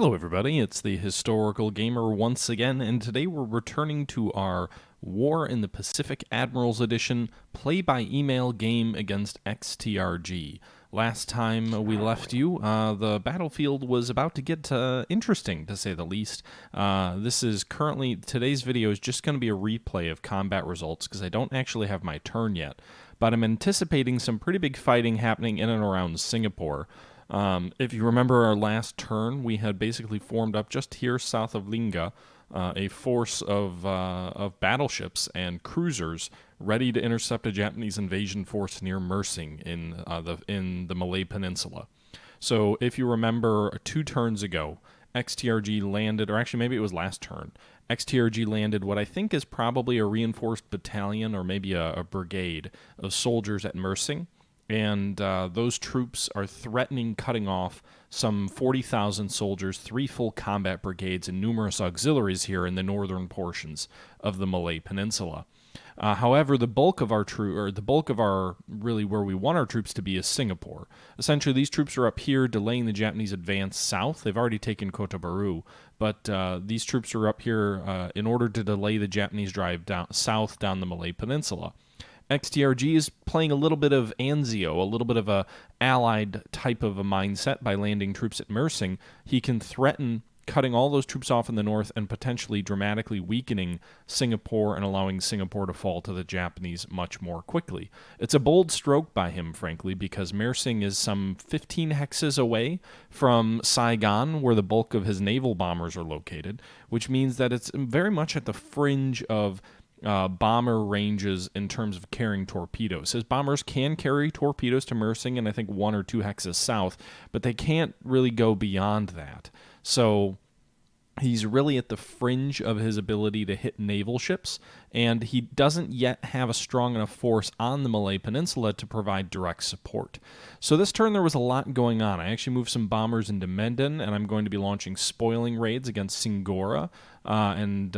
Hello everybody, it's the Historical Gamer once again, and today we're returning to our War in the Pacific Admirals Edition play-by-email game against XTRG. Last time we left you, the battlefield was about to get interesting, to say the least. Today's video is just going to be a replay of combat results, because I don't actually have my turn yet, but I'm anticipating some pretty big fighting happening in and around Singapore. If you remember our last turn, we had basically formed up just here south of Lingga a force of battleships and cruisers ready to intercept a Japanese invasion force near Mersing in the Malay Peninsula. So if you remember 2 turns ago, XTRG landed, or actually maybe it was last turn, XTRG landed what I think is probably a reinforced battalion or maybe a brigade of soldiers at Mersing. And those troops are threatening cutting off some 40,000 soldiers, 3 full combat brigades, and numerous auxiliaries here in the northern portions of the Malay Peninsula. However, the bulk of our really where we want our troops to be is Singapore. Essentially, these troops are up here delaying the Japanese advance south. They've already taken Kota Baru, but these troops are up here in order to delay the Japanese drive south down the Malay Peninsula. XTRG is playing a little bit of Anzio, a little bit of a allied type of a mindset by landing troops at Mersing. He can threaten cutting all those troops off in the north and potentially dramatically weakening Singapore and allowing Singapore to fall to the Japanese much more quickly. It's a bold stroke by him, frankly, because Mersing is some 15 hexes away from Saigon, where the bulk of his naval bombers are located, which means that it's very much at the fringe of bomber ranges in terms of carrying torpedoes. His bombers can carry torpedoes to Mersing and I think 1 or 2 hexes south, but they can't really go beyond that. So he's really at the fringe of his ability to hit naval ships, and he doesn't yet have a strong enough force on the Malay Peninsula to provide direct support. So this turn there was a lot going on. I actually moved some bombers into Menden, and I'm going to be launching spoiling raids against Singora and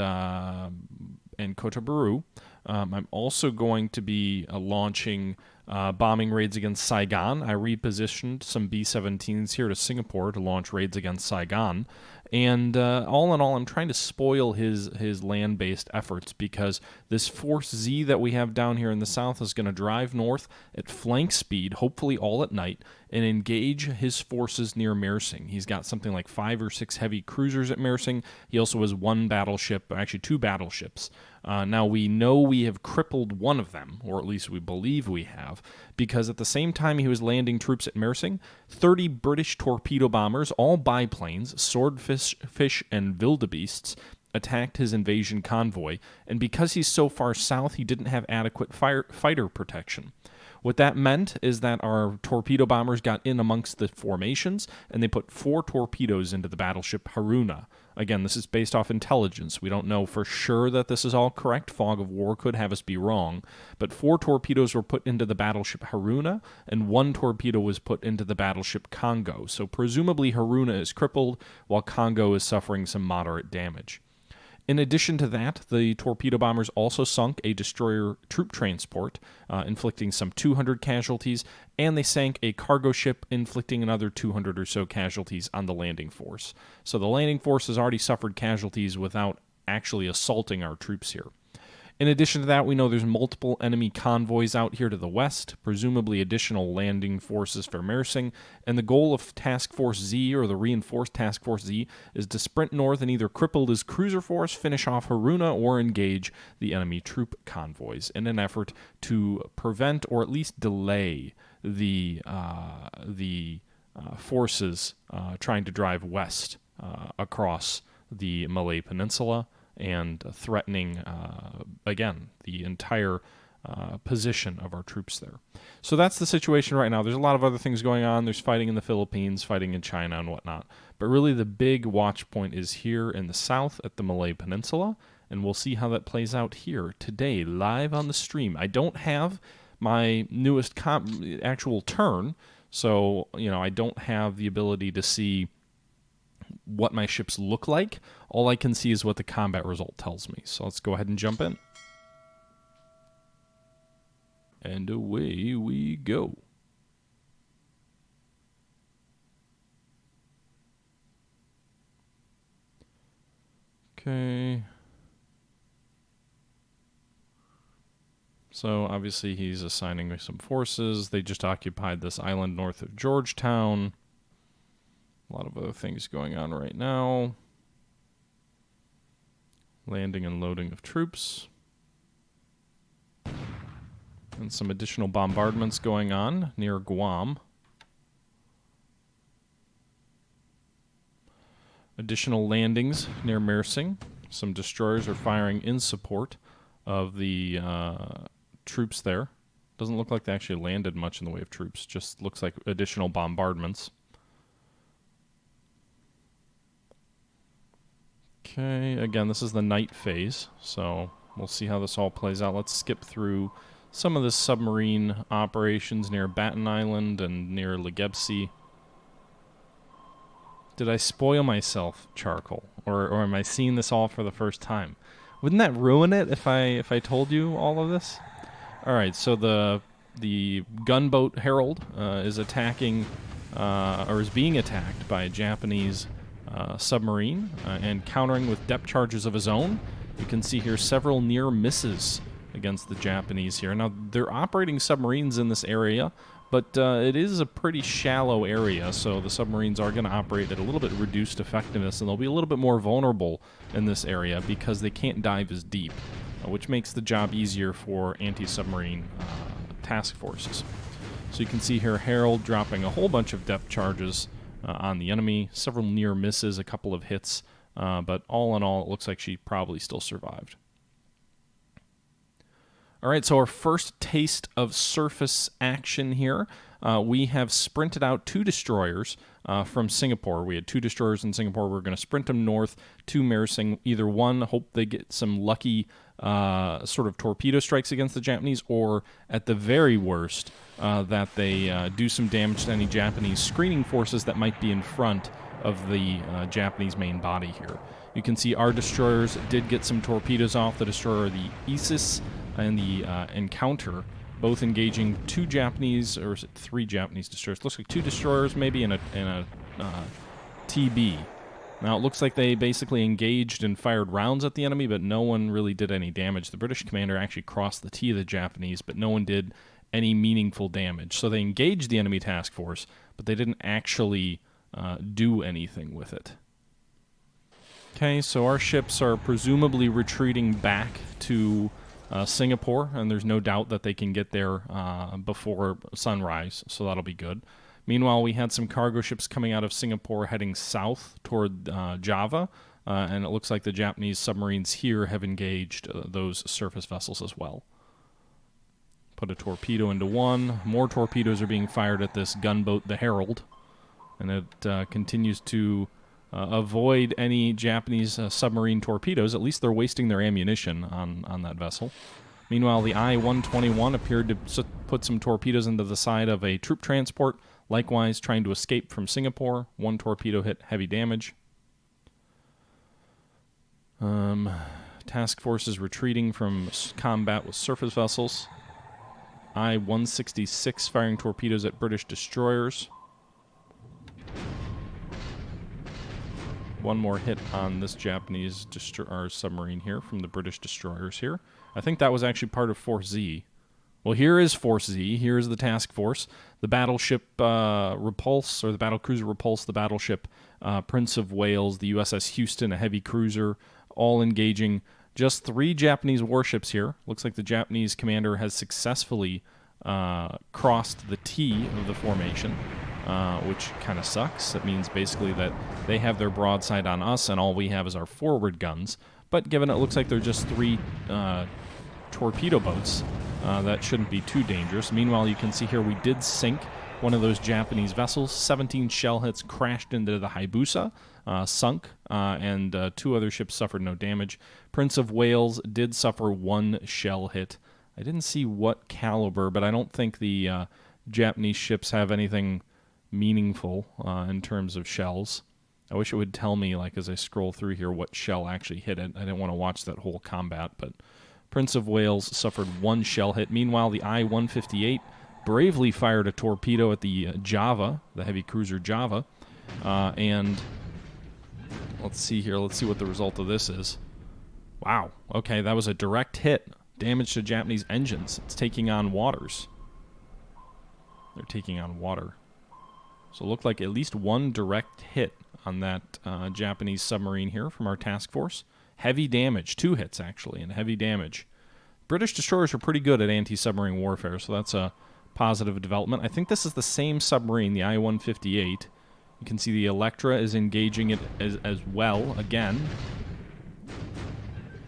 Kota Baru. I'm also going to be launching bombing raids against Saigon. I repositioned some B-17s here to Singapore to launch raids against Saigon. And all in all, I'm trying to spoil his land-based efforts because this Force Z that we have down here in the south is going to drive north at flank speed, hopefully all at night, and engage his forces near Mersing. He's got something like 5 or 6 heavy cruisers at Mersing. He also has 1 battleship, actually 2 battleships. Now, we know we have crippled one of them, or at least we believe we have, because at the same time he was landing troops at Mersing, 30 British torpedo bombers, all biplanes, swordfish and wildebeests, attacked his invasion convoy, and because he's so far south, he didn't have adequate fighter protection. What that meant is that our torpedo bombers got in amongst the formations, and they put 4 torpedoes into the battleship Haruna. Again, this is based off intelligence. We don't know for sure that this is all correct. Fog of War could have us be wrong. But 4 torpedoes were put into the battleship Haruna, and 1 torpedo was put into the battleship Congo. So presumably Haruna is crippled, while Congo is suffering some moderate damage. In addition to that, the torpedo bombers also sunk a destroyer troop transport, inflicting some 200 casualties, and they sank a cargo ship, inflicting another 200 or so casualties on the landing force. So the landing force has already suffered casualties without actually assaulting our troops here. In addition to that, we know there's multiple enemy convoys out here to the west, presumably additional landing forces for Mersing, and the goal of Task Force Z, or the reinforced Task Force Z, is to sprint north and either cripple his cruiser force, finish off Haruna, or engage the enemy troop convoys in an effort to prevent or at least delay the forces trying to drive west across the Malay Peninsula, and threatening, again, the entire position of our troops there. So that's the situation right now. There's a lot of other things going on. There's fighting in the Philippines, fighting in China, and whatnot. But really the big watch point is here in the south at the Malay Peninsula, and we'll see how that plays out here today, live on the stream. I don't have my newest actual turn, so I don't have the ability to see what my ships look like. All I can see is what the combat result tells me. So let's go ahead and jump in. And away we go. Okay. So obviously he's assigning some forces. They just occupied this island north of Georgetown. A lot of other things going on right now. Landing and loading of troops. And some additional bombardments going on near Guam. Additional landings near Mersing. Some destroyers are firing in support of the troops there. Doesn't look like they actually landed much in the way of troops. Just looks like additional bombardments. Okay, again, this is the night phase, so we'll see how this all plays out. Let's skip through some of the submarine operations near Baton Island and near Grigsby. Did I spoil myself, Charcoal? Or am I seeing this all for the first time? Wouldn't that ruin it if I told you all of this? Alright, so the gunboat Herald is attacking, or is being attacked by a Japanese submarine and countering with depth charges of his own. You can see here several near misses against the Japanese here. Now, they're operating submarines in this area, but it is a pretty shallow area, so the submarines are going to operate at a little bit reduced effectiveness, and they'll be a little bit more vulnerable in this area because they can't dive as deep, which makes the job easier for anti-submarine task forces. So you can see here Herald dropping a whole bunch of depth charges on the enemy, several near misses, a couple of hits, but all in all, it looks like she probably still survived. All right, so our first taste of surface action here. We have sprinted out 2 destroyers from Singapore. We had 2 destroyers in Singapore. We're going to sprint them north to Mersing. Either one, hope they get some lucky sort of torpedo strikes against the Japanese, or at the very worst, that they do some damage to any Japanese screening forces that might be in front of the Japanese main body here. You can see our destroyers did get some torpedoes off. The destroyer, the Isis, and the Encounter, both engaging 2 Japanese, or is it 3 Japanese destroyers? Looks like 2 destroyers, maybe, and a TB. Now, it looks like they basically engaged and fired rounds at the enemy, but no one really did any damage. The British commander actually crossed the T of the Japanese, but no one did any meaningful damage. So they engaged the enemy task force, but they didn't actually do anything with it. Okay, so our ships are presumably retreating back to Singapore, and there's no doubt that they can get there before sunrise, so that'll be good. Meanwhile, we had some cargo ships coming out of Singapore heading south toward Java, and it looks like the Japanese submarines here have engaged those surface vessels as well. Put a torpedo into one. More torpedoes are being fired at this gunboat, the Herald, and it continues to avoid any Japanese submarine torpedoes. At least they're wasting their ammunition on that vessel. Meanwhile, the I-121 appeared to put some torpedoes into the side of a troop transport, likewise trying to escape from Singapore. 1 torpedo hit heavy damage. Task forces retreating from combat with surface vessels. I-166 firing torpedoes at British destroyers. 1 more hit on this Japanese submarine here from the British destroyers here. I think that was actually part of Force Z. Well, here is Force Z. Here is the task force. The battleship Repulse, or the battlecruiser Repulse, the battleship Prince of Wales, the USS Houston, a heavy cruiser, all engaging. Just 3 Japanese warships here. Looks like the Japanese commander has successfully crossed the T of the formation, which kind of sucks. It means basically that they have their broadside on us, and all we have is our forward guns. But given it looks like they're just 3 torpedo boats, that shouldn't be too dangerous. Meanwhile, you can see here we did sink one of those Japanese vessels. 17 shell hits crashed into the Hayabusa, sunk, and 2 other ships suffered no damage. Prince of Wales did suffer 1 shell hit. I didn't see what caliber, but I don't think the Japanese ships have anything meaningful in terms of shells. I wish it would tell me, like, as I scroll through here, what shell actually hit it. I didn't want to watch that whole combat, but Prince of Wales suffered 1 shell hit. Meanwhile, the I-158 bravely fired a torpedo at the Java, the heavy cruiser Java, and Let's see here. Let's see what the result of this is. Wow. Okay, that was a direct hit. Damage to Japanese engines. It's taking on waters. They're taking on water. So it looked like at least one direct hit on that Japanese submarine here from our task force. Heavy damage. 2 hits, actually, and heavy damage. British destroyers are pretty good at anti-submarine warfare, so that's a positive development. I think this is the same submarine, the I-158. You can see the Electra is engaging it as well, again.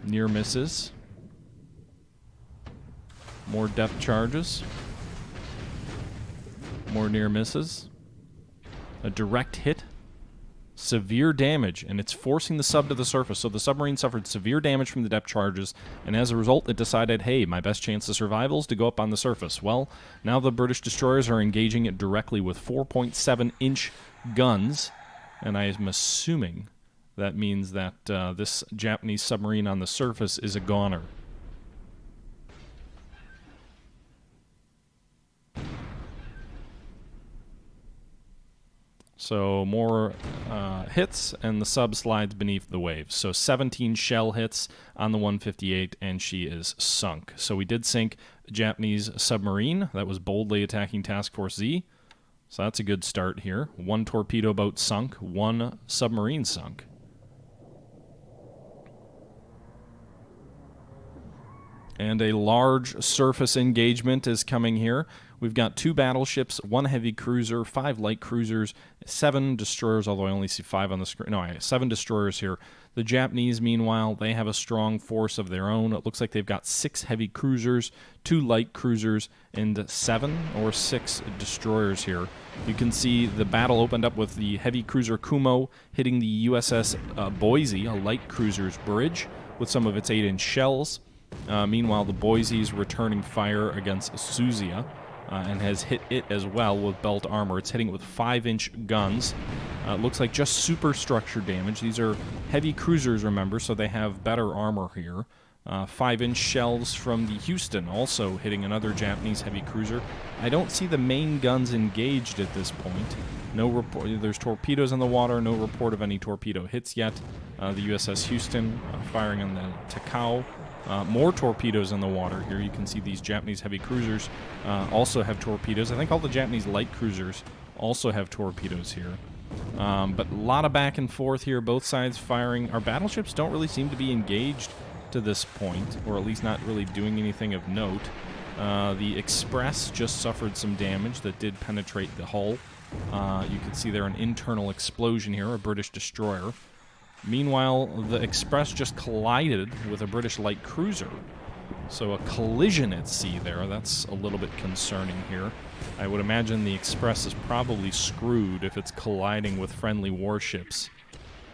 Near misses. More depth charges. More near misses. A direct hit. Severe damage, and it's forcing the sub to the surface. So the submarine suffered severe damage from the depth charges, and as a result, it decided, hey, my best chance of survival is to go up on the surface. Well, now the British destroyers are engaging it directly with 4.7-inch guns, and I am assuming that means that this Japanese submarine on the surface is a goner. So more hits, and the sub slides beneath the waves. So 17 shell hits on the 158, and she is sunk. So we did sink a Japanese submarine that was boldly attacking Task Force Z. So that's a good start here. 1 torpedo boat sunk, 1 submarine sunk. And a large surface engagement is coming here. We've got 2 battleships, 1 heavy cruiser, 5 light cruisers, 7 destroyers, although I only see 5 on the screen. No, 7 destroyers here. The Japanese, meanwhile, they have a strong force of their own. It looks like they've got 6 heavy cruisers, 2 light cruisers, and 7 or 6 destroyers here. You can see the battle opened up with the heavy cruiser Kumo hitting the USS Boise, a light cruiser's bridge, with some of its 8-inch shells. Meanwhile, the Boise's returning fire against Suzuya and has hit it as well with belt armor. It's hitting it with 5-inch guns. Looks like just superstructure damage. These are heavy cruisers, remember, so they have better armor here. 5-inch shells from the Houston also hitting another Japanese heavy cruiser. I don't see the main guns engaged at this point. No report. There's torpedoes in the water. No report of any torpedo hits yet. The USS Houston firing on the Takao. More torpedoes in the water here. You can see these Japanese heavy cruisers also have torpedoes. I think all the Japanese light cruisers also have torpedoes here. But a lot of back and forth here, both sides firing. Our battleships don't really seem to be engaged to this point, or at least not really doing anything of note. The Express just suffered some damage that did penetrate the hull. You can see there an internal explosion here, a British destroyer. Meanwhile, the Express just collided with a British light cruiser. So a collision at sea there. That's a little bit concerning here. I would imagine the Express is probably screwed if it's colliding with friendly warships.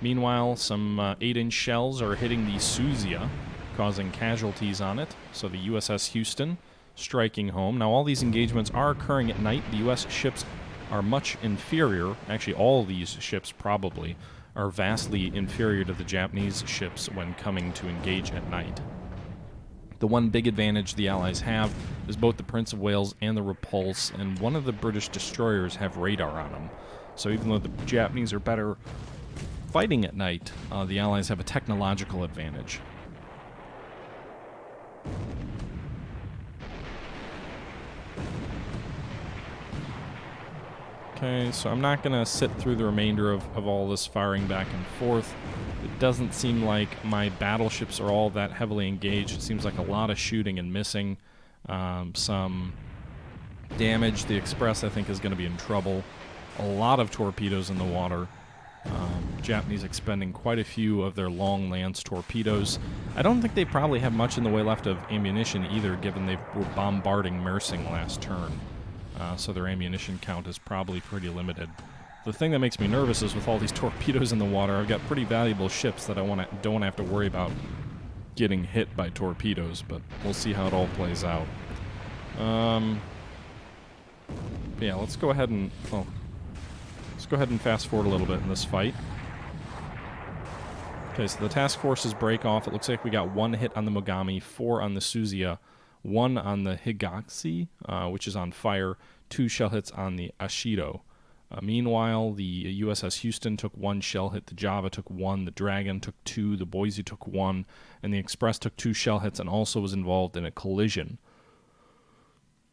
Meanwhile, some 8-inch shells are hitting the Suzuya, causing casualties on it. So the USS Houston striking home. Now, all these engagements are occurring at night. The U.S. ships are much inferior. Actually, all these ships probably are vastly inferior to the Japanese ships when coming to engage at night. The one big advantage the Allies have is both the Prince of Wales and the Repulse, and one of the British destroyers have radar on them. So even though the Japanese are better fighting at night, the Allies have a technological advantage. Okay, so I'm not going to sit through the remainder of all this firing back and forth. It doesn't seem like my battleships are all that heavily engaged. It seems like a lot of shooting and missing. Some damage. The Express, I think, is going to be in trouble. A lot of torpedoes in the water. Japanese expending quite a few of their long lance torpedoes. I don't think they probably have much in the way left of ammunition either, given they were bombarding Mersing last turn. So their ammunition count is probably pretty limited. The thing that makes me nervous is with all these torpedoes in the water, I've got pretty valuable ships that I don't have to worry about getting hit by torpedoes, but we'll see how it all plays out. Yeah, let's go ahead and fast forward a little bit in this fight. Okay, so the task forces break off. It looks like we got 1 hit on the Mogami, 4 on the Suzuya, 1 on the Higashi, which is on fire, 2 shell hits on the Ashido. Meanwhile, the USS Houston took 1 shell hit, the Java took 1, the Dragon took 2, the Boise took 1, and the Express took 2 shell hits and also was involved in a collision.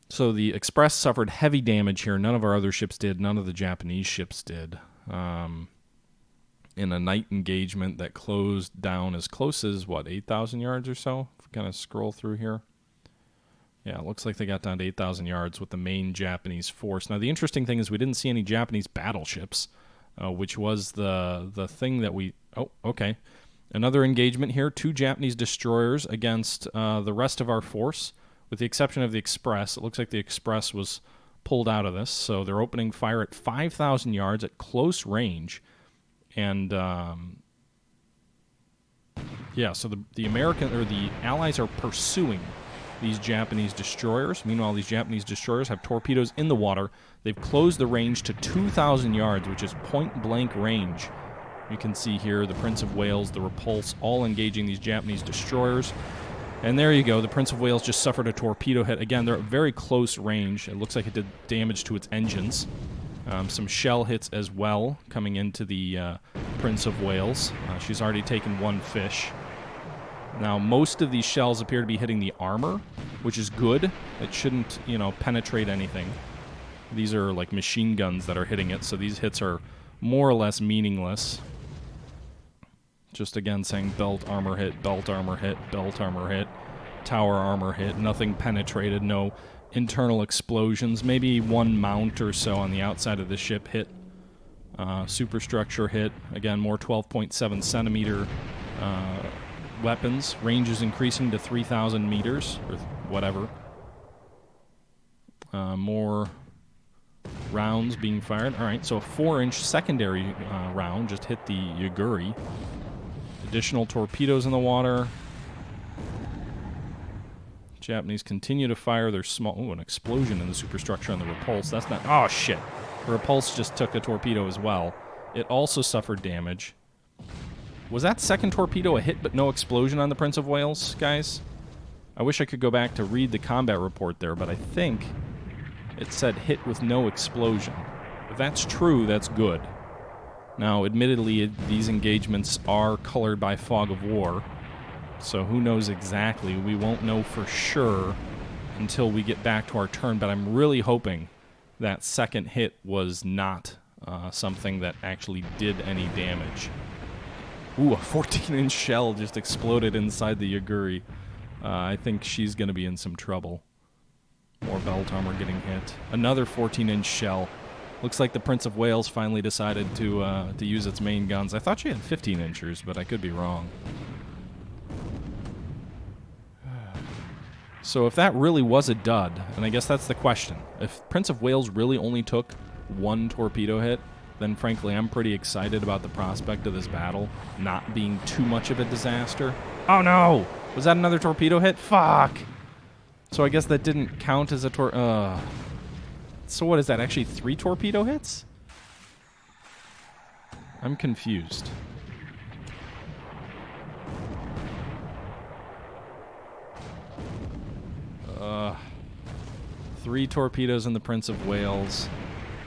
So the Express suffered heavy damage here. None of our other ships did. None of the Japanese ships did. In a night engagement that closed down as close as, 8,000 yards or so? If we kind of scroll through here. Yeah, it looks like they got down to 8,000 yards with the main Japanese force. Now, the interesting thing is we didn't see any Japanese battleships, which was the thing that we... Oh, okay. Another engagement here. 2 Japanese destroyers against the rest of our force, with the exception of the Express. It looks like the Express was pulled out of this, so they're opening fire at 5,000 yards at close range. And, yeah, so the American, or the Allies are pursuing these Japanese destroyers. Meanwhile, these Japanese destroyers have torpedoes in the water. They've closed the range to 2,000 yards, which is point-blank range. You can see here the Prince of Wales, the Repulse, all engaging these Japanese destroyers. And there you go. The Prince of Wales just suffered a torpedo hit. Again, they're at very close range. It looks like it did damage to its engines. Some shell hits as well coming into the Prince of Wales. She's already taken 1 fish. Now, most of these shells appear to be hitting the armor, which is good. It shouldn't, penetrate anything. These are like machine guns that are hitting it, so these hits are more or less meaningless. Just again saying belt armor hit, belt armor hit, belt armor hit, tower armor hit. Nothing penetrated, no internal explosions. Maybe 1 mount or so on the outside of the ship hit. Superstructure hit. Again, more 12.7 centimeter weapons. Range is increasing to 3,000 meters, or whatever. More rounds being fired. All right, so a 4-inch secondary round just hit the Yaguri. Additional torpedoes in the water. Japanese continue to fire their small... Ooh, an explosion in the superstructure on the Repulse. That's not... Oh, shit. The Repulse just took a torpedo as well. It also suffered damage. Was that second torpedo a hit but no explosion on the Prince of Wales, guys? I wish I could go back to read the combat report there, but I think it said hit with no explosion. If that's true, that's good. Now, admittedly, these engagements are colored by fog of war, so who knows exactly. We won't know for sure until we get back to our turn, but I'm really hoping that second hit was not something that actually did any damage. Ooh, a 14-inch shell just exploded inside the Yaguri. I think she's going to be in some trouble. More belt armor getting hit. Another 14-inch shell. Looks like the Prince of Wales finally decided to use its main guns. I thought she had 15-inchers, but I could be wrong. So if that really was a dud, and I guess that's the question, if Prince of Wales really only took 1 torpedo hit, then frankly I'm pretty excited about the prospect of this battle not being too much of a disaster. Oh no! Was that another torpedo hit? Fuck! So I guess that didn't count as a So what is that, actually 3 torpedo hits? I'm confused. Three torpedoes in the Prince of Wales.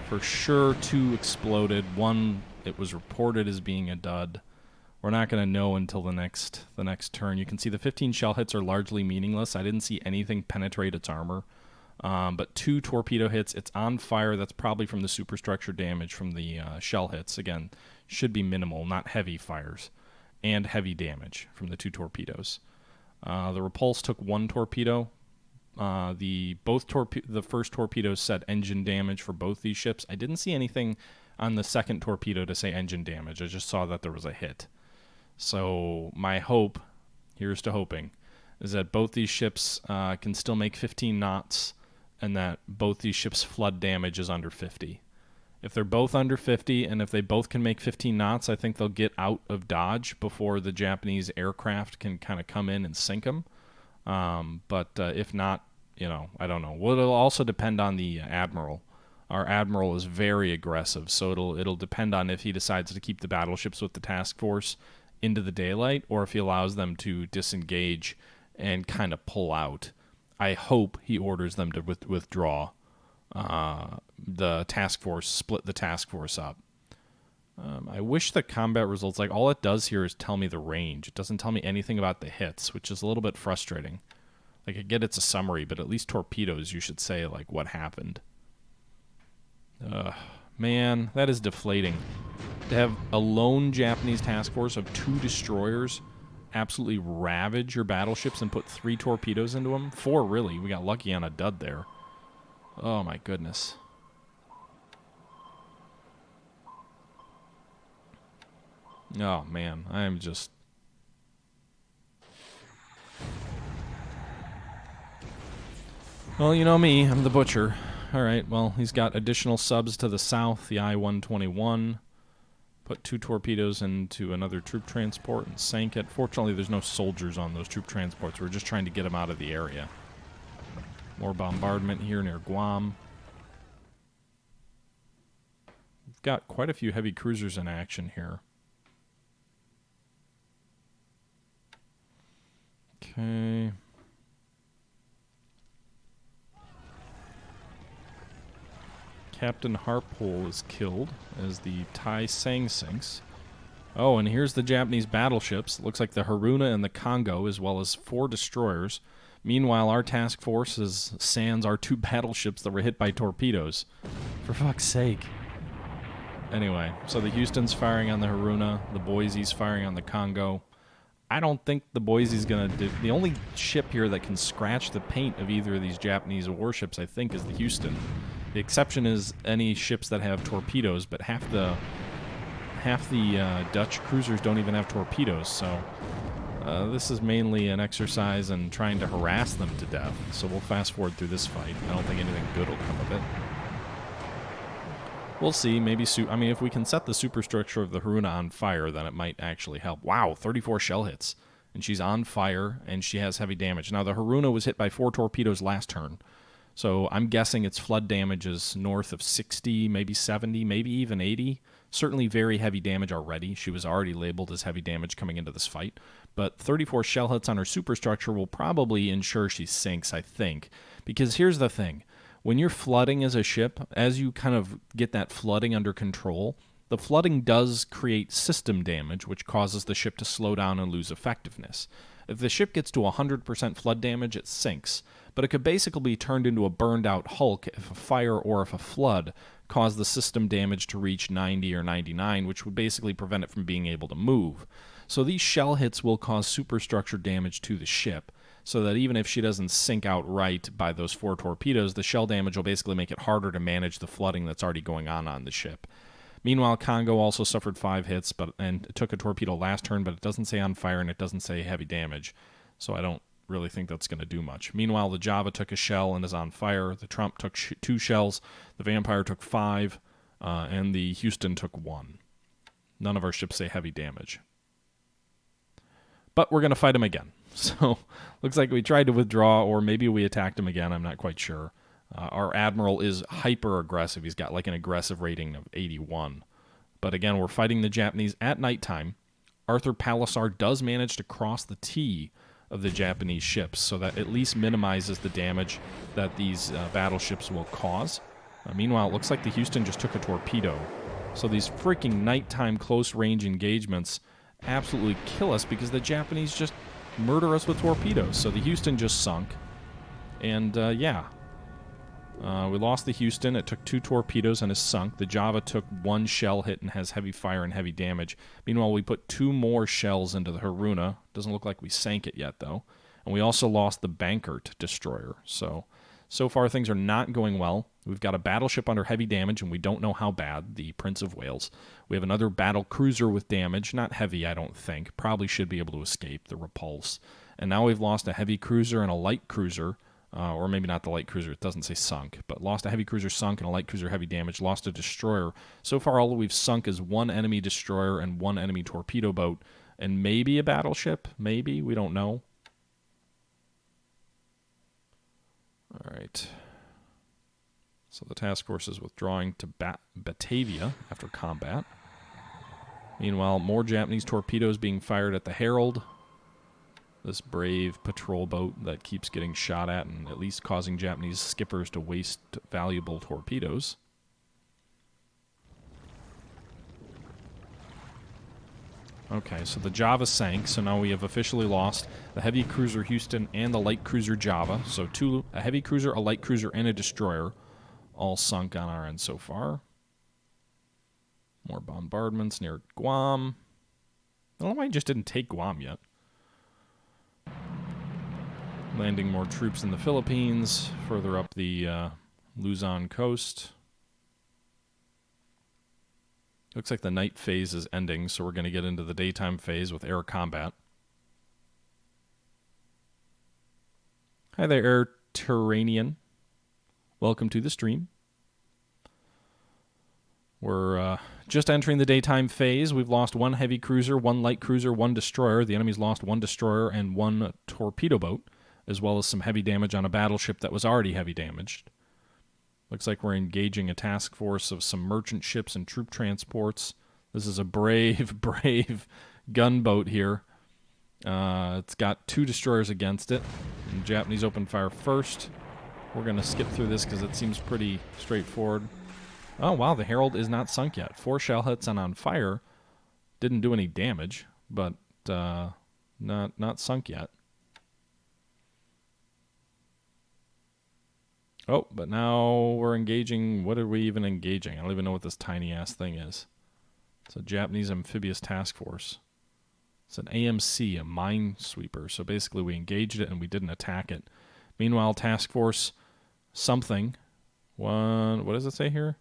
For sure 2 exploded. 1, it was reported as being a dud. We're not going to know until the next turn. You can see the 15 shell hits are largely meaningless. I didn't see anything penetrate its armor. But 2 torpedo hits. It's on fire. That's probably from the superstructure damage from the shell hits. Again, should be minimal, not heavy fires. And heavy damage from the 2 torpedoes. The Repulse took 1 torpedo. The first torpedoes said engine damage for both these ships. I didn't see anything on the second torpedo to say engine damage. I just saw that there was a hit. So my hope, here's to hoping, is that both these ships can still make 15 knots and that both these ships' flood damage is under 50. If they're both under 50 and if they both can make 15 knots, I think they'll get out of Dodge before the Japanese aircraft can kind of come in and sink them. But if not, I don't know. Well, it'll also depend on the Admiral. Our Admiral is very aggressive, so it'll depend on if he decides to keep the battleships with the task force into the daylight or if he allows them to disengage and kind of pull out. I hope he orders them to withdraw the task force, split the task force up. I wish the combat results, like all it does here is tell me the range. It doesn't tell me anything about the hits, which is a little bit frustrating. Like I get it's a summary, but at least torpedoes you should say like what happened. Man, that is deflating. To have a lone Japanese task force of 2 destroyers absolutely ravage your battleships and put 3 torpedoes into them. 4 really. We got lucky on a dud there. Oh my goodness. Oh, man. I'm just... Well, you know me. I'm the butcher. Alright, well, he's got additional subs to the south. The I-121. Put 2 torpedoes into another troop transport and sank it. Fortunately, there's no soldiers on those troop transports. We're just trying to get them out of the area. More bombardment here near Guam. We've got quite a few heavy cruisers in action here. Okay. Captain Harpole is killed as the Tai Sang sinks. Oh, and here's the Japanese battleships. It looks like the Haruna and the Congo, as well as 4 destroyers. Meanwhile, our task force is sans our 2 battleships that were hit by torpedoes. For fuck's sake. Anyway, so the Houston's firing on the Haruna, the Boise's firing on the Congo. I don't think the Boise's going to do... The only ship here that can scratch the paint of either of these Japanese warships, I think, is the Houston. The exception is any ships that have torpedoes, but half the Dutch cruisers don't even have torpedoes, so this is mainly an exercise in trying to harass them to death. So we'll fast forward through this fight. I don't think anything good will come of it. We'll see. Maybe I mean, if we can set the superstructure of the Haruna on fire, then it might actually help. Wow, 34 shell hits. And she's on fire, and she has heavy damage. Now, the Haruna was hit by 4 torpedoes last turn. So I'm guessing its flood damage is north of 60, maybe 70, maybe even 80. Certainly very heavy damage already. She was already labeled as heavy damage coming into this fight. But 34 shell hits on her superstructure will probably ensure she sinks, I think. Because here's the thing. When you're flooding as a ship, as you kind of get that flooding under control, the flooding does create system damage, which causes the ship to slow down and lose effectiveness. If the ship gets to 100% flood damage, it sinks. But it could basically be turned into a burned-out hulk if a fire or if a flood caused the system damage to reach 90 or 99, which would basically prevent it from being able to move. So these shell hits will cause superstructure damage to the ship, so that even if she doesn't sink outright by those 4 torpedoes, the shell damage will basically make it harder to manage the flooding that's already going on the ship. Meanwhile, Congo also suffered 5 hits and it took a torpedo last turn, but it doesn't say on fire and it doesn't say heavy damage, so I don't really think that's going to do much. Meanwhile, the Java took a shell and is on fire. The Trump took 2 shells. The Vampire took 5, and the Houston took 1. None of our ships say heavy damage. But we're going to fight him again. So, looks like we tried to withdraw, or maybe we attacked him again. I'm not quite sure. Our Admiral is hyper-aggressive. He's got like an aggressive rating of 81. But again, we're fighting the Japanese at nighttime. Arthur Palliser does manage to cross the T of the Japanese ships, so that at least minimizes the damage that these battleships will cause. Meanwhile, it looks like the Houston just took a torpedo. So these freaking nighttime close-range engagements absolutely kill us because the Japanese just murder us with torpedoes. So the Houston just sunk. And, we lost the Houston. It took 2 torpedoes and is sunk. The Java took 1 shell hit and has heavy fire and heavy damage. Meanwhile, we put 2 more shells into the Haruna. Doesn't look like we sank it yet, though. And we also lost the Bankert destroyer. So far, things are not going well. We've got a battleship under heavy damage, and we don't know how bad, the Prince of Wales. We have another battle cruiser with damage. Not heavy, I don't think. Probably should be able to escape, the Repulse. And now we've lost a heavy cruiser and a light cruiser. Or maybe not the light cruiser, it doesn't say sunk, but lost a heavy cruiser sunk and a light cruiser heavy damage, lost a destroyer. So far, all that we've sunk is 1 enemy destroyer and 1 enemy torpedo boat, and maybe a battleship, maybe, we don't know. Alright. So the task force is withdrawing to Batavia after combat. Meanwhile, more Japanese torpedoes being fired at the Herald. This brave patrol boat that keeps getting shot at and at least causing Japanese skippers to waste valuable torpedoes. Okay, so the Java sank, so now we have officially lost the heavy cruiser Houston and the light cruiser Java. So a heavy cruiser, a light cruiser, and a destroyer all sunk on our end so far. More bombardments near Guam. I don't know why I just didn't take Guam yet. Landing more troops in the Philippines, further up the Luzon coast. Looks like the night phase is ending, so we're going to get into the daytime phase with air combat. Hi there, Air Turanian. Welcome to the stream. We're just entering the daytime phase. We've lost one heavy cruiser, one light cruiser, one destroyer. The enemy's lost one destroyer and one torpedo boat, as well as some heavy damage on a battleship that was already heavy damaged. Looks like we're engaging a task force of some merchant ships and troop transports. This is a brave, brave gunboat here. It's got 2 destroyers against it. And Japanese open fire first. We're going to skip through this because it seems pretty straightforward. Oh, wow, the Herald is not sunk yet. 4 shell hits and on fire. Didn't do any damage, but not sunk yet. Oh, but now we're engaging. What are we even engaging? I don't even know what this tiny-ass thing is. It's a Japanese amphibious task force. It's an AMC, a minesweeper. So basically we engaged it and we didn't attack it. Meanwhile, task force something. What does it say here?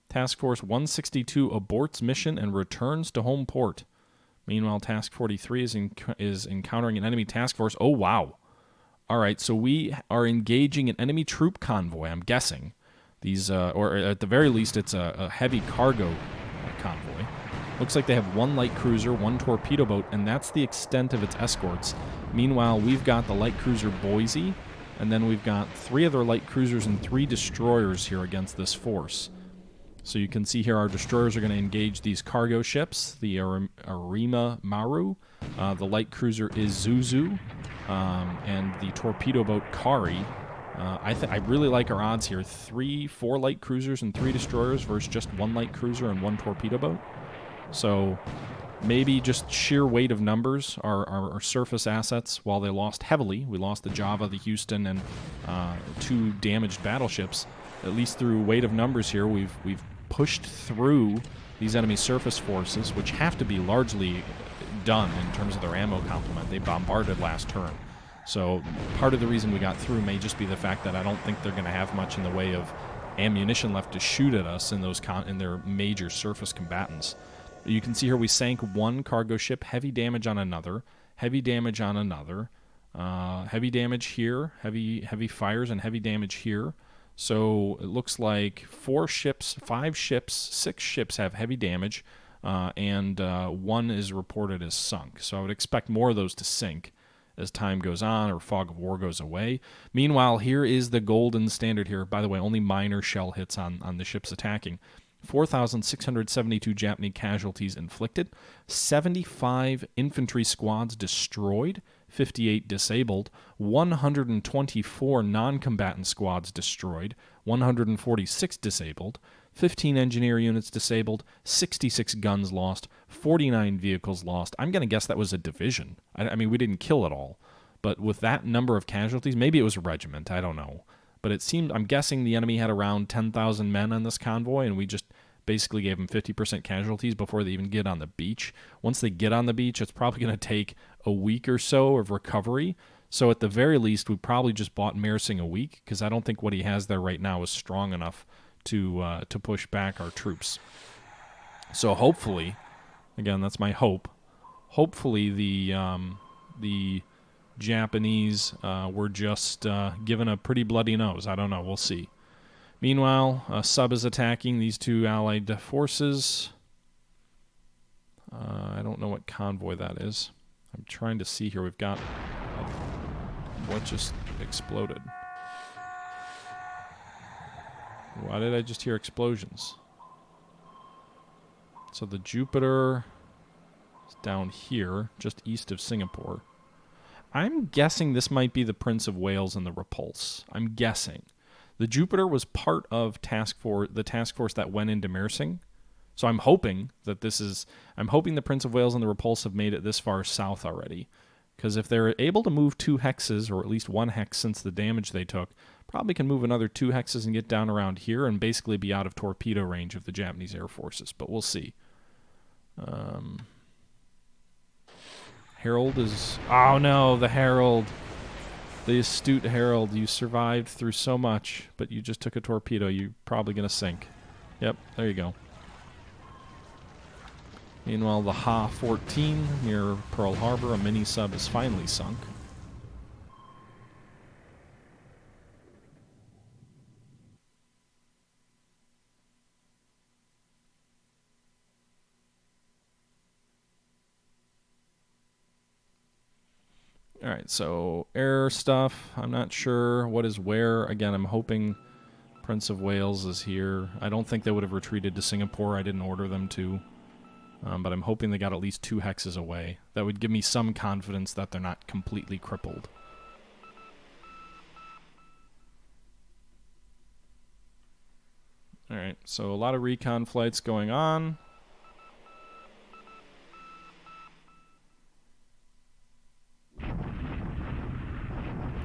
Task force 162 aborts mission and returns to home port. Meanwhile, task 43 is encountering an enemy task force. Oh, wow. All right, so we are engaging an enemy troop convoy, I'm guessing. These, or at the very least, it's a heavy cargo convoy. Looks like they have 1 light cruiser, 1 torpedo boat, and that's the extent of its escorts. Meanwhile, we've got the light cruiser Boise, and then we've got 3 other light cruisers and 3 destroyers here against this force. So you can see here our destroyers are going to engage these cargo ships, the Arima Maru, the light cruiser Isuzu, and the torpedo boat Kari. I really like our odds here. 4 light cruisers and 3 destroyers versus just 1 light cruiser and 1 torpedo boat. So maybe just sheer weight of numbers, our surface assets, while they lost heavily, we lost the Java, the Houston, and 2 damaged battleships. At least through weight of numbers here, we've pushed through these enemy surface forces, which have to be largely done in terms of their ammo complement. They bombarded last turn. So part of the reason we got through may just be the fact that I don't think they're going to have much in the way of ammunition left to shoot at us in those in their major surface combatants. You can see here we sank 1 cargo ship, heavy damage on another, heavy damage on another, heavy damage here, heavy fires and heavy damage here. So it looks like 4 ships, 5 ships, 6 ships have heavy damage, and 1 is reported as sunk. So I would expect more of those to sink as time goes on or fog of war goes away. Meanwhile, here is the golden standard here. By the way, only minor shell hits on the ships attacking. 4,672 Japanese casualties inflicted, 75 infantry squads destroyed, 58 disabled, 124 non-combatant squads destroyed, 146 disabled, 15 engineer units disabled, 66 guns lost, 49 vehicles lost. I'm going to guess that was a division. I mean, we didn't kill it all, but with that number of casualties, maybe it was a regiment, I don't know. But it seemed, I'm guessing the enemy had around 10,000 men on this convoy, and we just basically gave them 50% casualties before they even get on the beach. Once they get on the beach, it's probably going to take a week or so of recovery. So at the very least, we probably just bought Mersing a week, because I don't think what he has there right now is strong enough to push back our troops. So hopefully, again, that's my hope. Hopefully the Japanese were just given a pretty bloody nose. I don't know. We'll see. Meanwhile, a sub is attacking these 2 allied forces. I don't know what convoy that is. I'm trying to see here. We've got what just exploded. Why did I just hear explosions? So the Jupiter is down here, just east of Singapore. I'm guessing this might be the Prince of Wales and the Repulse. I'm guessing. The Jupiter was part of the task force that went into Mersing. So I'm hoping that I'm hoping the Prince of Wales and the Repulse have made it this far south already. Because if they're able to move 2 hexes, or at least 1 hex since the damage they took, probably can move another 2 hexes and get down around here and basically be out of torpedo range of the Japanese Air Forces. But we'll see. Herald is... Oh no, the Herald. The astute Herald. You survived through so much, but you just took a torpedo. You're probably going to sink. Yep, there you go. Meanwhile, the Ha-14 near Pearl Harbor, a mini-sub, is finally sunk. Alright, so air stuff. I'm not sure what is where. Again, I'm hoping Prince of Wales is here. I don't think they would have retreated to Singapore. I didn't order them to. But I'm hoping they got at least 2 hexes away. That would give me some confidence that they're not completely crippled. Alright, so a lot of recon flights going on.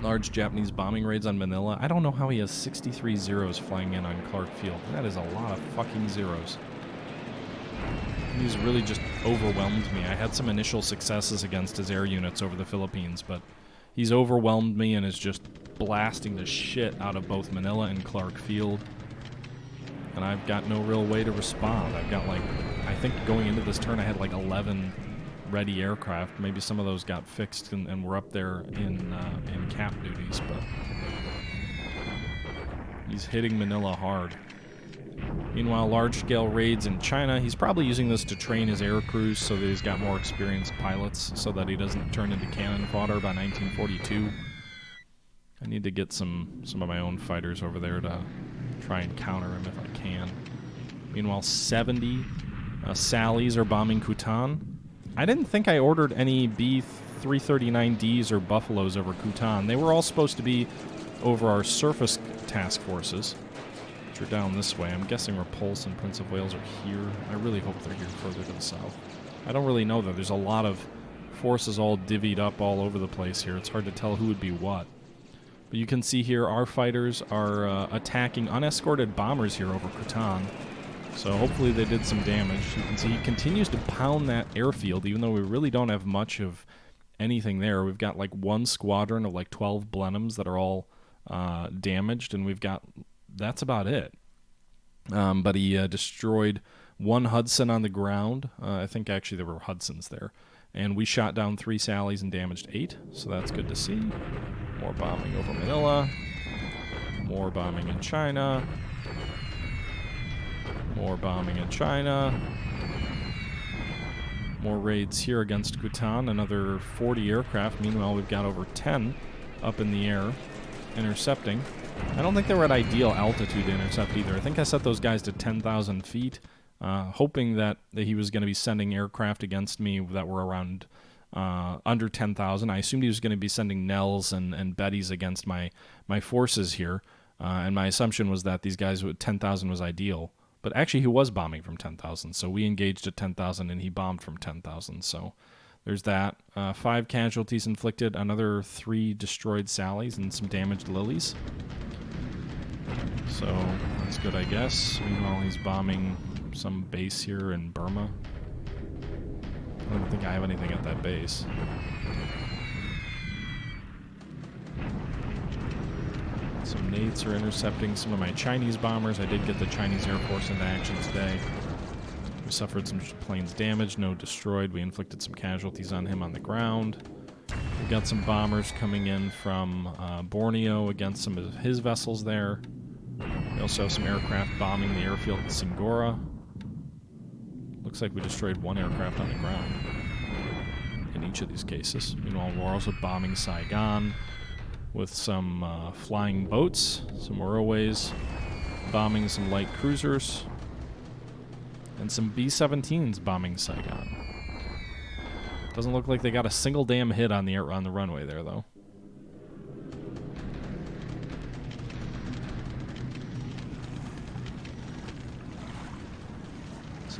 Large Japanese bombing raids on Manila. I don't know how he has 63 zeros flying in on Clark Field. That is a lot of fucking zeros. He's really just overwhelmed me. I had some initial successes against his air units over the Philippines, but he's overwhelmed me and is just blasting the shit out of both Manila and Clark Field. And I've got no real way to respond. I've got like, I think going into this turn I had like 11 ready aircraft. Maybe some of those got fixed and were up there in cap duties, but he's hitting Manila hard. Meanwhile, large-scale raids in China. He's probably using this to train his air crews so that he's got more experienced pilots so that he doesn't turn into cannon fodder by 1942. I need to get some of my own fighters over there to try and counter him if I can. Meanwhile, 70 Sallies are bombing Kutan. I didn't think I ordered any B-339Ds or Buffaloes over Kutan. They were all supposed to be over our surface task forces, which are down this way. I'm guessing Repulse and Prince of Wales are here. I really hope they're here further to the south. I don't really know, though. There's a lot of forces all divvied up all over the place here. It's hard to tell who would be what. But you can see here our fighters are attacking unescorted bombers here over Kutan. So hopefully they did some damage. You can see he continues to pound that airfield, even though we really don't have much of anything there. We've got like 1 squadron of like 12 Blenheims that are all damaged, and we've got... That's about it. But he destroyed 1 Hudson on the ground. I think actually there were Hudsons there. And we shot down 3 Sallies and damaged 8, so that's good to see. More bombing over Manila. More bombing in China. More bombing in China. More raids here against Kutan. Another 40 aircraft. Meanwhile, we've got over 10 up in the air intercepting. I don't think they were at ideal altitude to intercept either. I think I set those guys to 10,000 feet, hoping that he was going to be sending aircraft against me that were around under 10,000. I assumed he was going to be sending Nells and Bettys against my forces here, and my assumption was that these guys with 10,000 was ideal. But actually, he was bombing from 10,000, so we engaged at 10,000, and he bombed from 10,000. So there's that. 5 casualties inflicted, another 3 destroyed Sallies, and some damaged Lilies. So that's good, I guess. Meanwhile, he's bombing some base here in Burma. I don't think I have anything at that base. Some Nates are intercepting some of my Chinese bombers. I did get the Chinese Air Force into action today. We suffered some planes damage, no destroyed. We inflicted some casualties on him on the ground. We've got some bombers coming in from Borneo against some of his vessels there. We also have some aircraft bombing the airfield at Singora. Looks like we destroyed 1 aircraft on the ground in each of these cases. Meanwhile, we're also bombing Saigon with some flying boats, some Oroways, bombing some light cruisers, and some B-17s bombing Saigon. Doesn't look like they got a single damn hit on the runway there, though.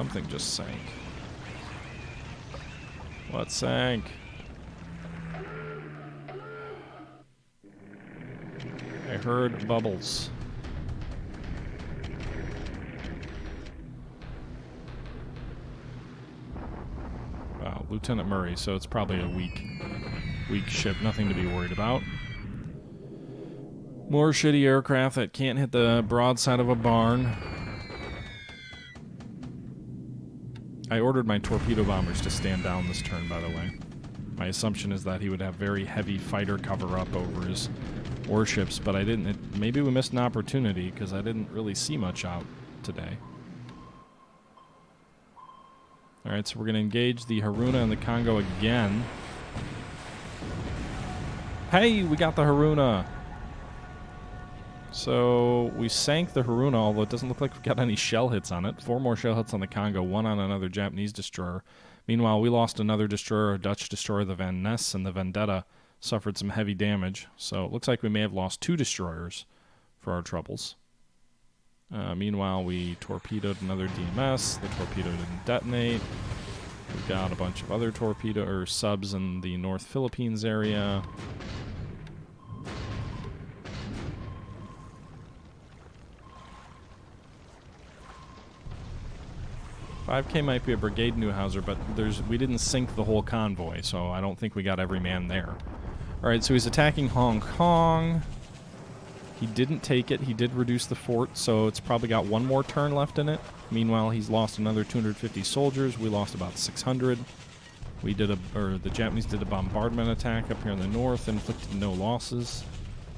Something just sank. What sank? I heard bubbles. Wow, Lieutenant Murray, so it's probably a weak ship, nothing to be worried about. More shitty aircraft that can't hit the broadside of a barn. I ordered my torpedo bombers to stand down this turn, by the way. My assumption is that he would have very heavy fighter cover-up over his warships, but I didn't. Maybe we missed an opportunity, because I didn't really see much out today. Alright, so we're going to engage the Haruna and the Congo again. Hey, we got the Haruna! So, we sank the Haruna, although it doesn't look like we got any shell hits on it. 4 more shell hits on the Congo, 1 on another Japanese destroyer. Meanwhile, we lost another destroyer, a Dutch destroyer, the Van Ness, and the Vendetta suffered some heavy damage. So, it looks like we may have lost 2 destroyers for our troubles. Meanwhile, we torpedoed another DMS. The torpedo didn't detonate. We've got a bunch of other torpedo subs in the North Philippines area. $5K might be a brigade Neuhauser, but we didn't sink the whole convoy, so I don't think we got every man there. Alright, so he's attacking Hong Kong. He didn't take it. He did reduce the fort, so it's probably got 1 more turn left in it. Meanwhile, he's lost another 250 soldiers. We lost about 600. The Japanese did a bombardment attack up here in the north, inflicted no losses.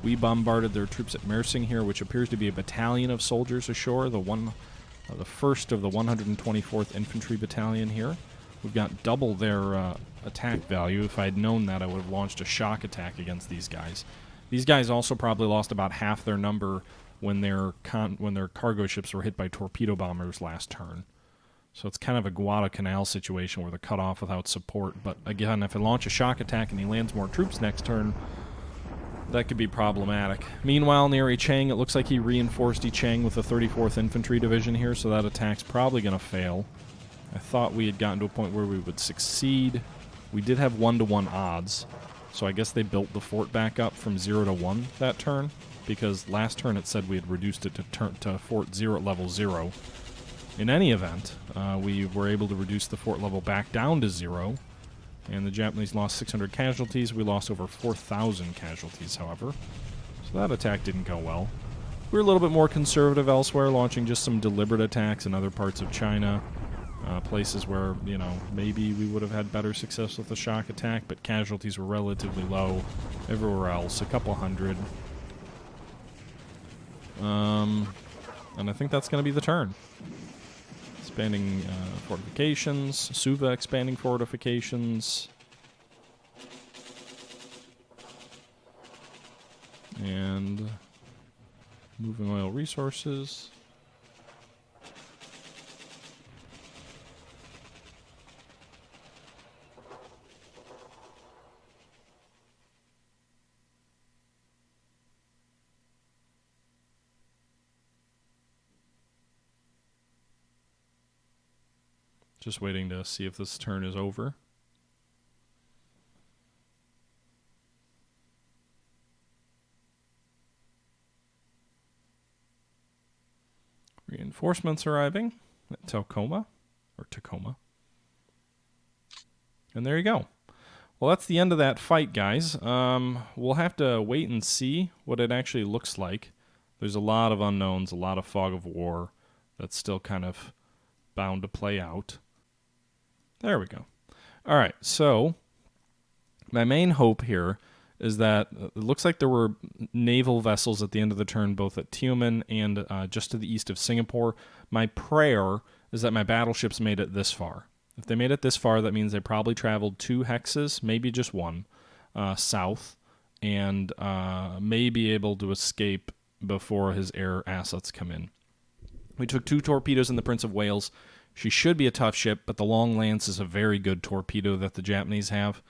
We bombarded their troops at Mersing here, which appears to be a battalion of soldiers ashore, the first of the 124th Infantry Battalion here. We've got double their attack value. If I had known that, I would have launched a shock attack against these guys. These guys also probably lost about half their number when their cargo ships were hit by torpedo bombers last turn. So it's kind of a Guadalcanal situation where they're cut off without support. But again, if I launch a shock attack and he lands more troops next turn, that could be problematic. Meanwhile, near Ichang, it looks like he reinforced Ichang with the 34th Infantry Division here, so that attack's probably going to fail. I thought we had gotten to a point where we would succeed. We did have 1-to-1 odds, so I guess they built the fort back up from 0 to 1 that turn, because last turn it said we had reduced it to fort 0 at level 0. In any event, we were able to reduce the fort level back down to 0, and the Japanese lost 600 casualties. We lost over 4,000 casualties, however. So that attack didn't go well. We were a little bit more conservative elsewhere, launching just some deliberate attacks in other parts of China. Places where, you know, maybe we would have had better success with the shock attack, but casualties were relatively low everywhere else, a couple hundred. And I think that's going to be the turn. Expanding fortifications, Suva expanding fortifications. And moving oil resources. Just waiting to see if this turn is over. Reinforcements arriving at Tacoma. And there you go. Well, that's the end of that fight, guys. We'll have to wait and see what it actually looks like. There's a lot of unknowns, a lot of fog of war that's still kind of bound to play out. There we go. All right, so my main hope here is that it looks like there were naval vessels at the end of the turn, both at Tiumen and just to the east of Singapore. My prayer is that my battleships made it this far. If they made it this far, that means they probably traveled 2 hexes, maybe just 1, south, and may be able to escape before his air assets come in. We took 2 torpedoes in the Prince of Wales. She should be a tough ship, but the Long Lance is a very good torpedo that the Japanese have.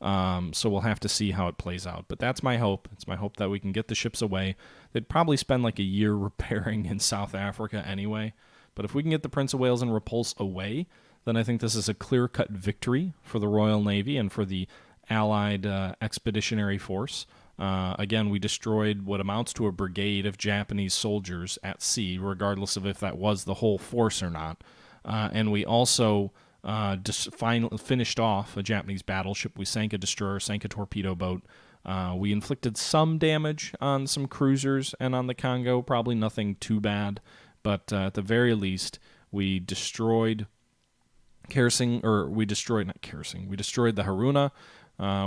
So we'll have to see how it plays out. But that's my hope. It's my hope that we can get the ships away. They'd probably spend like a year repairing in South Africa anyway, But if we can get the Prince of Wales and repulse away, then I think this is a clear-cut victory for the Royal Navy and for the Allied Expeditionary Force. Again, we destroyed what amounts to a brigade of Japanese soldiers at sea, regardless of if that was the whole force or not. And we also finished off a Japanese battleship. We sank a destroyer, sank a torpedo boat. We inflicted some damage on some cruisers and on the Congo, probably nothing too bad. But at the very least, we destroyed we destroyed the Haruna.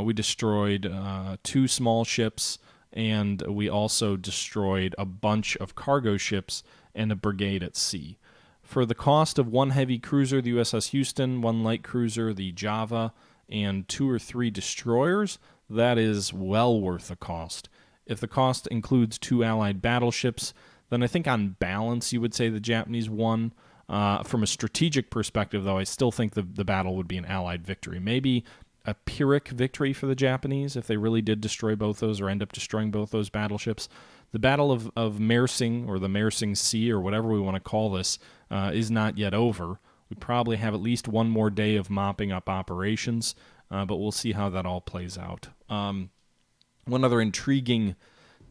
We destroyed 2 small ships, and we also destroyed a bunch of cargo ships and a brigade at sea. For the cost of 1 heavy cruiser, the USS Houston, 1 light cruiser, the Java, and 2 or 3 destroyers, that is well worth the cost. If the cost includes 2 Allied battleships, then I think on balance you would say the Japanese won. From a strategic perspective, though, I still think the battle would be an Allied victory. Maybe a Pyrrhic victory for the Japanese if they really did destroy both those or end up destroying both those battleships. The Battle of Mersing, or the Mersing Sea, or whatever we want to call this, is not yet over. We probably have at least 1 more day of mopping up operations, but we'll see how that all plays out. One other intriguing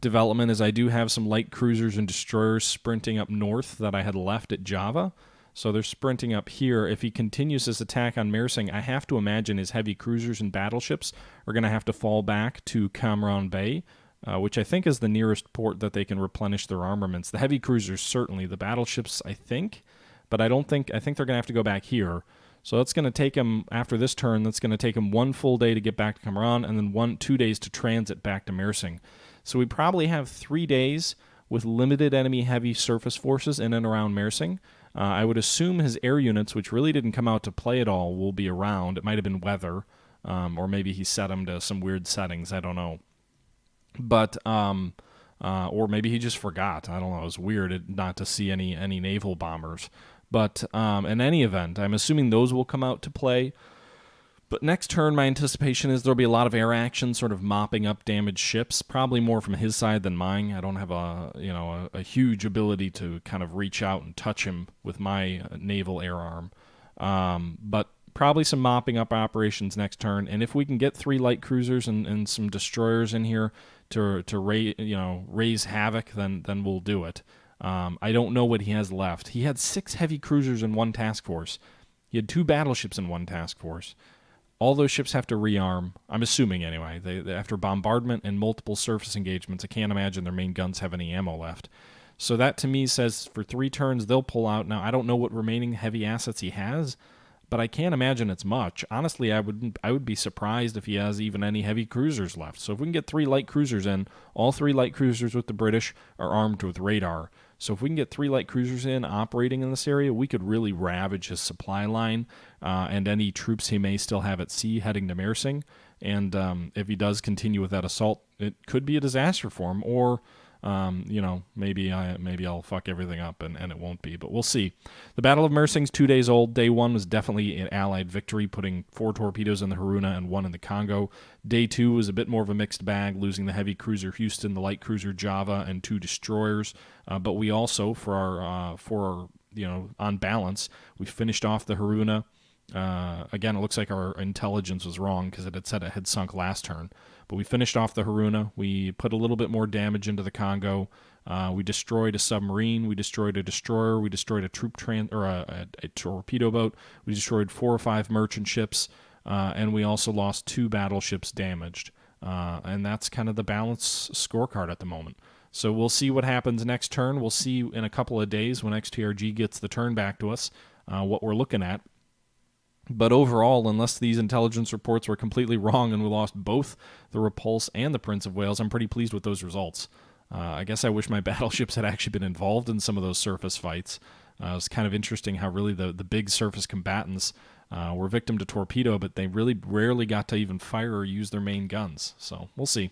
development is I do have some light cruisers and destroyers sprinting up north that I had left at Java. So they're sprinting up here. If he continues his attack on Mersing, I have to imagine his heavy cruisers and battleships are going to have to fall back to Cam Bay, which I think is the nearest port that they can replenish their armaments. The heavy cruisers, certainly. The battleships, I think. But I think they're going to have to go back here. So that's going to take him, after this turn, that's going to take him 1 full day to get back to Cameron, and then 2 days to transit back to Mersing. So we probably have 3 days with limited enemy heavy surface forces in and around Mersing. I would assume his air units, which really didn't come out to play at all, will be around. It might have been weather, or maybe he set them to some weird settings. I don't know. But, or maybe he just forgot. I don't know. It was weird not to see any naval bombers. But in any event, I'm assuming those will come out to play. But next turn, my anticipation is there'll be a lot of air action, sort of mopping up damaged ships, probably more from his side than mine. I don't have a huge ability to kind of reach out and touch him with my naval air arm. But probably some mopping up operations next turn. And if we can get 3 light cruisers and some destroyers in here to raise havoc, then we'll do it. I don't know what he has left. He had 6 heavy cruisers in 1 task force. He had 2 battleships in 1 task force. All those ships have to rearm. I'm assuming anyway. They after bombardment and multiple surface engagements, I can't imagine their main guns have any ammo left. So that to me says for 3 turns they'll pull out. Now I don't know what remaining heavy assets he has, but I can't imagine it's much. Honestly, I would be surprised if he has even any heavy cruisers left. So if we can get 3 light cruisers in, all 3 light cruisers with the British are armed with radar. So if we can get 3 light cruisers in operating in this area, we could really ravage his supply line and any troops he may still have at sea heading to Mersing. And if he does continue with that assault, it could be a disaster for him. Or, maybe I'll fuck everything up and it won't be. But we'll see. The Battle of Mersing's 2 days old. Day 1 was definitely an Allied victory, putting 4 torpedoes in the Haruna and 1 in the Congo. Day 2 was a bit more of a mixed bag, losing the heavy cruiser Houston, the light cruiser Java, and 2 destroyers. But we also, for our on balance, we finished off the Haruna. Again, it looks like our intelligence was wrong because it had said it had sunk last turn. But we finished off the Haruna. We put a little bit more damage into the Congo. We destroyed a submarine. We destroyed a destroyer. We destroyed a a torpedo boat. We destroyed 4 or 5 merchant ships. And we also lost 2 battleships damaged. And that's kind of the balance scorecard at the moment. So we'll see what happens next turn. We'll see in a couple of days when XTRG gets the turn back to us what we're looking at. But overall, unless these intelligence reports were completely wrong and we lost both the Repulse and the Prince of Wales, I'm pretty pleased with those results. I guess I wish my battleships had actually been involved in some of those surface fights. It was kind of interesting how really the big surface combatants were victim to torpedo, but they really rarely got to even fire or use their main guns. So we'll see.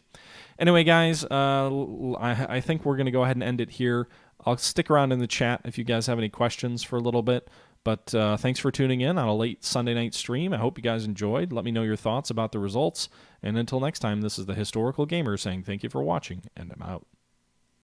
Anyway, guys, I think we're going to go ahead and end it here. I'll stick around in the chat if you guys have any questions for a little bit. But thanks for tuning in on a late Sunday night stream. I hope you guys enjoyed. Let me know your thoughts about the results. And until next time, this is the Historical Gamer saying thank you for watching, and I'm out.